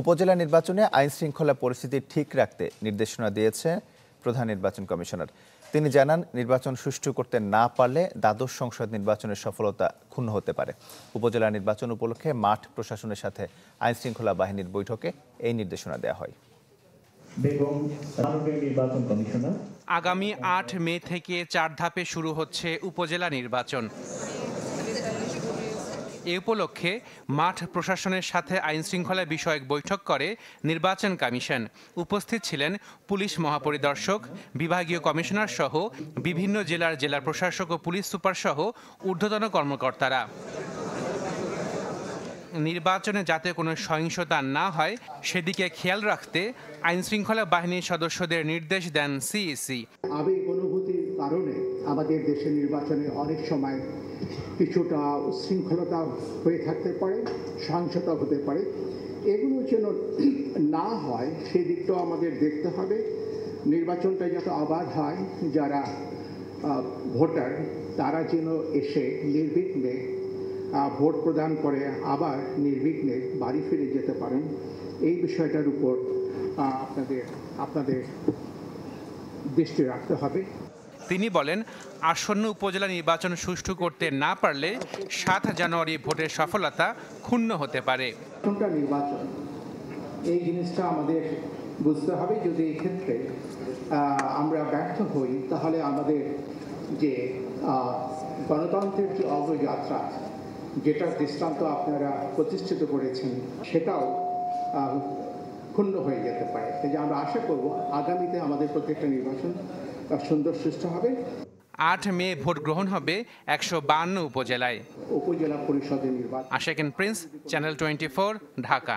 উপজেলা নির্বাচনে আইনশৃঙ্খলা পরিস্থিতি ঠিক রাখতে নির্দেশনা দিয়েছে প্রধান নির্বাচন কমিশনার। তিনি জানান, নির্বাচন সুষ্ঠু করতে না পারলে দ্বাদশ সংসদ নির্বাচনের সফলতা ক্ষুণ্ণ হতে পারে। উপজেলা নির্বাচন উপলক্ষে মাঠ প্রশাসনের সাথে আইনশৃঙ্খলা বাহিনীর বৈঠকে এই নির্দেশনা দেওয়া হয়। আগামী ৮ মে থেকে ৪ ধাপে শুরু হচ্ছে উপজেলা নির্বাচন। এ উপলক্ষে মাঠ প্রশাসনের সাথে আইনশৃঙ্খলা বিষয়ক বৈঠক করে নির্বাচন কমিশন। উপস্থিত ছিলেন পুলিশ মহাপরিদর্শক, বিভাগীয় কমিশনার সহ বিভিন্ন জেলা প্রশাসক ও পুলিশ সুপার সহ ঊর্ধ্বতন কর্মকর্তারা। নির্বাচনে যাতে কোনো সহিংসতা না হয় সেদিকে খেয়াল রাখতে আইনশৃঙ্খলা বাহিনীর সদস্যদের নির্দেশ দেন সিইসি। আবেগ অনুভূতির কারণে আমাদের দেশের নির্বাচনে অনেক সময় কিছুটা উচ্ছৃঙ্খলতা হয়ে থাকতে পারে, সহিংসতা হতে পারে। এগুলো যেন না হয় সেই দিকটাও আমাদের দেখতে হবে। নির্বাচনটা যাতে অবাধ হয়, যারা ভোটার তারা যেন এসে নির্বিঘ্নে ভোট প্রদান করে আবার নির্বিঘ্নে বাড়ি ফিরে যেতে পারেন, এই বিষয়টার উপর আপনাদের দৃষ্টি রাখতে হবে। তিনি বলেন, আসন্ন উপজেলা নির্বাচন সুষ্ঠু করতে না পারলে ৭ জানুয়ারি ভোটের সফলতা ক্ষুণ্ণ হতে পারে। নির্বাচন এই জিনিসটা আমাদের বুঝতে হবে। যদি এই ক্ষেত্রে আমরা ব্যর্থ হই তাহলে আমাদের যে গণতন্ত্রের যে অগ্রযাত্রা, যেটা দৃষ্টান্ত আপনারা প্রতিষ্ঠিত করেছেন, সেটাও ক্ষুণ্ণ হয়ে যেতে পারে। যে আমরা আশা করব আগামীতে আমাদের প্রত্যেকটা নির্বাচন সুন্দর সুষ্ঠু হবে। ৮ মে ভোট গ্রহণ হবে ১৫২ উপজেলায়। উপজেলা পরিষদের নির্বাচন। আশিকুন প্রিন্স, চ্যানেল 24, ঢাকা।